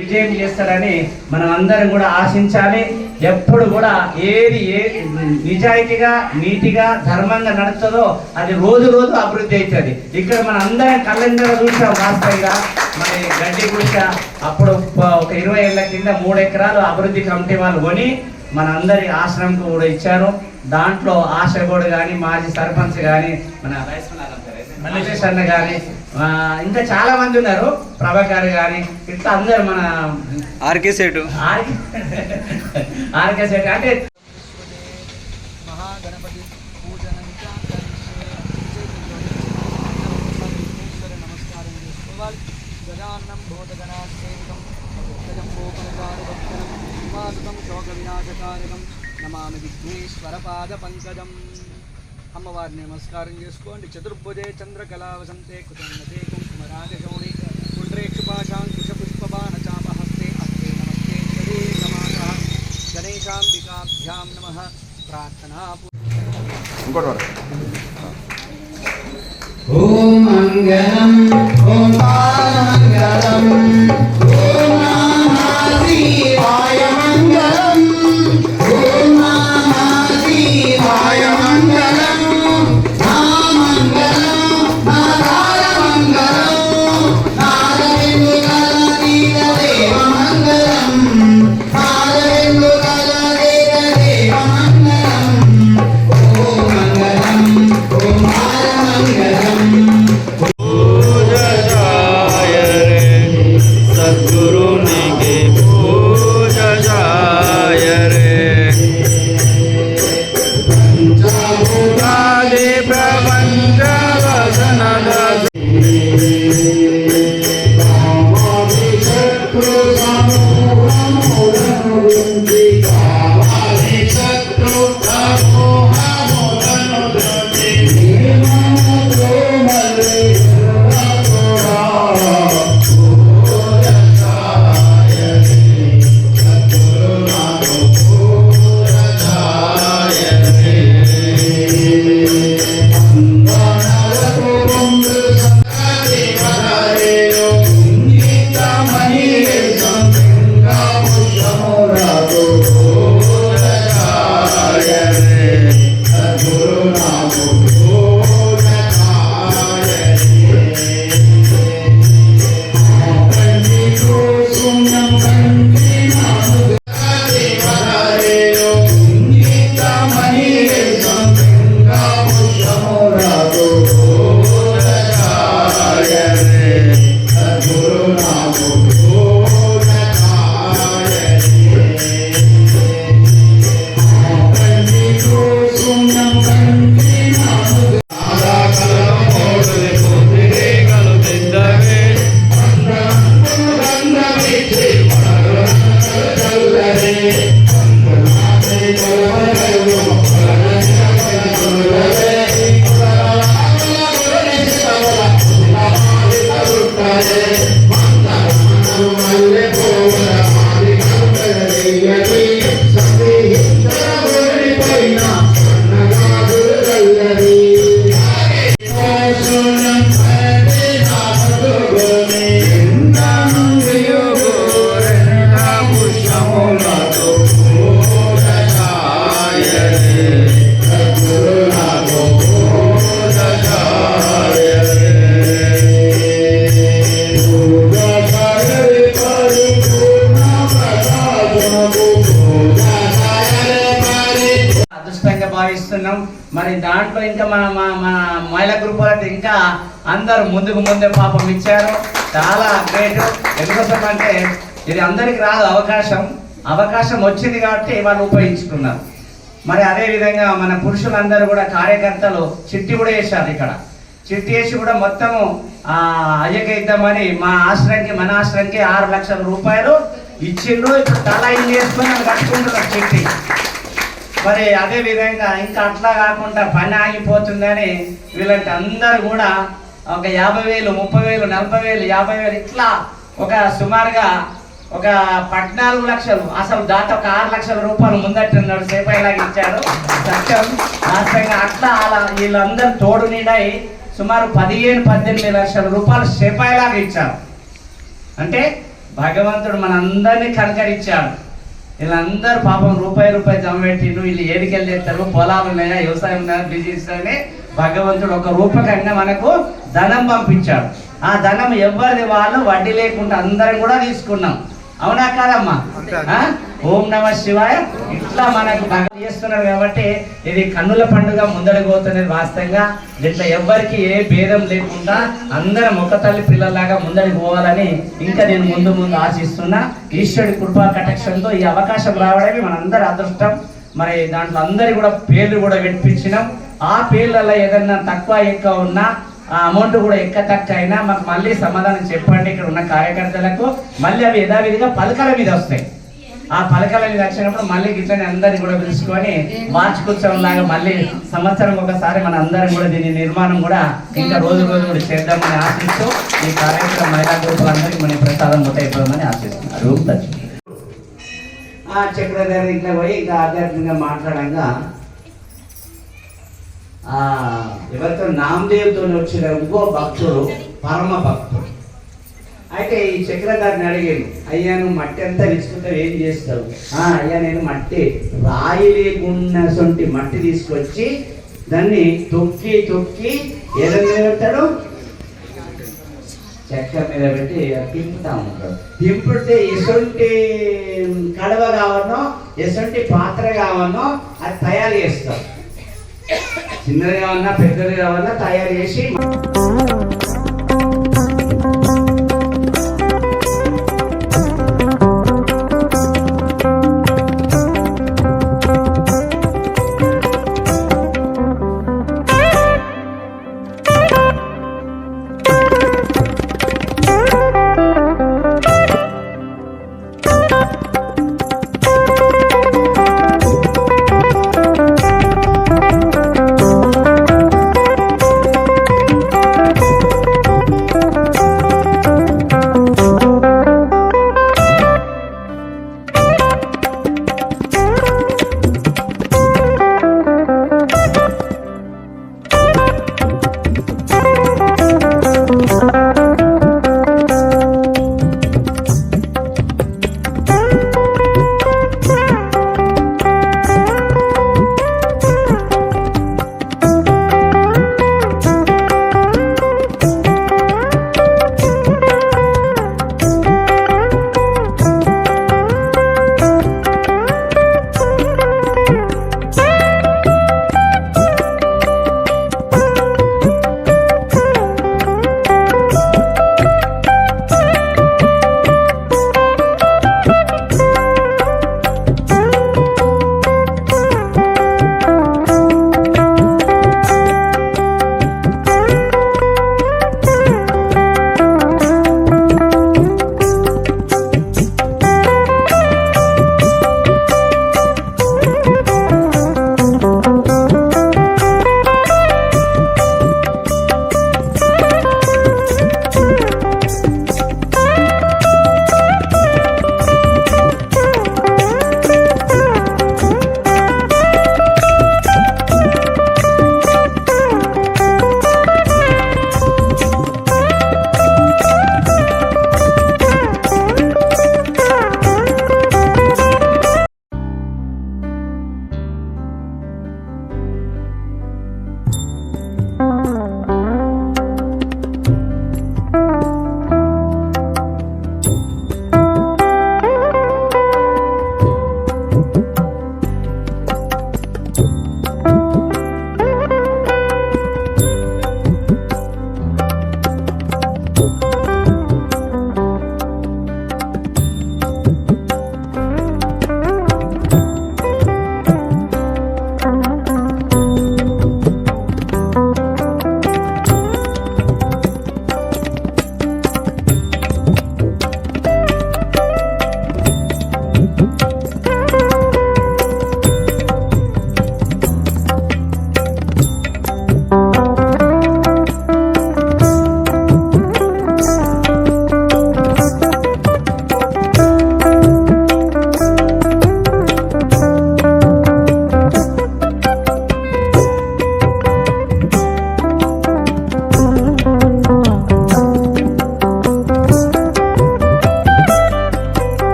విజయం చేస్తారని మనం అందరం కూడా ఆశించాలి. ఎప్పుడు కూడా ఏది నిజాయితీగా నీతిగా ధర్మంగా నడుస్తుందో అది రోజు రోజు అభివృద్ధి అవుతుంది. ఇక్కడ మన అందరం కళ్ళందరూ చూసాం. వాస్తవంగా మరి గడ్డి గుడిస అప్పుడు ఒక 20 ఏళ్ల కింద 3 ఎకరాలు అభివృద్ధి కమిటీ వాళ్ళు కొని మన అందరి ఆశ్రమంకు కూడా ఇచ్చారు. దాంట్లో ఆశగోడు కానీ మాజీ సర్పంచ్ కానీ మన మల్లేష్ అన్న కానీ ఇంకా చాలా మంది ఉన్నారు, ప్రభాకర్ కానీ ఇట్లా అందరు మన ఆర్కే సెట్ అంటే మహాగణపతి పూజనం నమస్కారం చేసుకోవాలి. గజాన్నం భూతగణాసేవితం భోపనకారభక్షణం శోక వినాశకారకం నమామి విఘ్నేశ్వర పాద పంకజం. అమ్మవారిని నమస్కారం చేసుకోండి. చతుర్భుజే చంద్రకళావసంతే కుటుంబతే కుంకుమరాజశౌణి పుండ్రేక్షుపాశాంకుశపుష్పబాణచాపహస్తే హస్తే నమస్తే జడే సమాసః గణేశాంబికాభ్యాం నమః. ప్రార్థనా ఓం మంగళం ఓం మంగళం ఓం నమః శివాయ మంగళం ఓం నమః శివాయ మంగళం प्रपंच దాంట్లో ఇంకా మన మహిళా గ్రూప్ అయితే ఇంకా అందరూ ముందే పాపం ఇచ్చారు. చాలా గ్రేట్. ఎందుకోసం అంటే ఇది అందరికి రాదు అవకాశం వచ్చింది కాబట్టి వాళ్ళు ఉపయోగించుకున్నారు. మరి అదే విధంగా మన పురుషులందరూ కూడా కార్యకర్తలు చిట్టి కూడా వేశారు. ఇక్కడ చిట్టి వేసి కూడా మొత్తము అయ్యకి ఇద్దామని మన ఆశ్రయంకి 6 లక్షల రూపాయలు ఇచ్చిండ్రు. ఇప్పుడు తలా ఇల్లు వేసుకొని అది కట్టుకుంటున్నారు చిట్టి. మరి అదే విధంగా ఇంకా అట్లా కాకుండా పని ఆగిపోతుందని వీళ్ళంటే అందరూ కూడా ఒక 50,000, 30,000, 40,000, 50,000 ఇట్లా ఒక సుమారుగా ఒక 14 లక్షలు అసలు దాంట్లో ఒక 6 లక్షల రూపాయలు ముందట్టున్నాడు సేపైలాగా ఇచ్చాడు సత్యం వాస్తవంగా. అట్లా అలా వీళ్ళందరూ తోడు నీడై సుమారు 15-18 లక్షల రూపాయలు సేపైలాగా ఇచ్చారు. అంటే భగవంతుడు మనందరినీ కనకరించాడు. వీళ్ళందరూ పాపం రూపాయి జమ పెట్టిండ్రు. వీళ్ళు ఏడికి వెళ్ళేస్తారు, పొలాలు ఉన్నాయా, వ్యవసాయం ఉన్నాయా, బిజినెస్ అని భగవంతుడు ఒక రూపకంగా మనకు ధనం పంపించాడు. ఆ ధనం ఎవరిది వాళ్ళు వడ్డీ లేకుండా అందరం కూడా తీసుకున్నాం. అవునా కాదమ్మా? ఓం నమ శివాయ. ఇట్లా మనకు చేస్తున్నారు కాబట్టి ఇది కన్నుల పండుగ ముందడిపోతున్నది. వాస్తవంగా దీంట్లో ఎవ్వరికి ఏ భేదం లేకుండా అందరం ఒక తల్లి పిల్లలాగా ముందడికి పోవాలని ఇంకా నేను ముందు ఆశిస్తున్నా. ఈశ్వరుడి కృపా కటాక్షంతో ఈ అవకాశం రావడమే మనందరి అదృష్టం. మరి దాంట్లో అందరి కూడా పేర్లు కూడా వినిపించినాం. ఆ పేర్లలో ఏదన్నా తక్కువ ఎక్కువ ఉన్నా ఆ అమౌంట్ కూడా తక్కువ అయినా మాకు మళ్ళీ సమాధానం చెప్పండి. ఇక్కడ ఉన్న కార్యకర్తలకు మళ్ళీ అవి యథావిధిగా పలకల మీద వస్తాయి. ఆ పలకల మీద వచ్చినప్పుడు మళ్ళీ గిట్లని అందరినీ కూడా పిలుచుకొని వార్షికోత్సవం లాగా మళ్ళీ సంవత్సరం ఒకసారి మన అందరం కూడా దీని నిర్మాణం కూడా ఇంకా రోజు కూడా చేద్దామని ఆశిస్తూ ఈ కార్యక్రమ మహిళా గ్రూపులందరికీ మన ప్రసాదం అయిపోదామని ఆశిస్తున్నారు. చక్రధారి ఇట్లా పోయి ఇంకా ఆధ్యాత్మికంగా మాట్లాడంగా ఎవరితో నామదేవ్తో వచ్చిన ఇంకో భక్తుడు, పరమ భక్తుడు. అయితే ఈ చక్రధారిని అడిగాను, అయ్యా నువ్వు మట్టి అంతా తీసుకుంటావు, ఏం చేస్తావు? అయ్యా నేను రాయి లేకుండా సొంటి మట్టి తీసుకొచ్చి దాన్ని తొక్కి ఏదైనా పెడతాడు, చెక్క మీద పెట్టి తింపుతా ఉంటాడు. తింపితే ఎసొంటి కడవ కావనో ఎసొంటి పాత్ర కావనో అది తయారు చేస్తాం. చిన్నది కావన్నా పెద్దది కావన్నా తయారు చేసి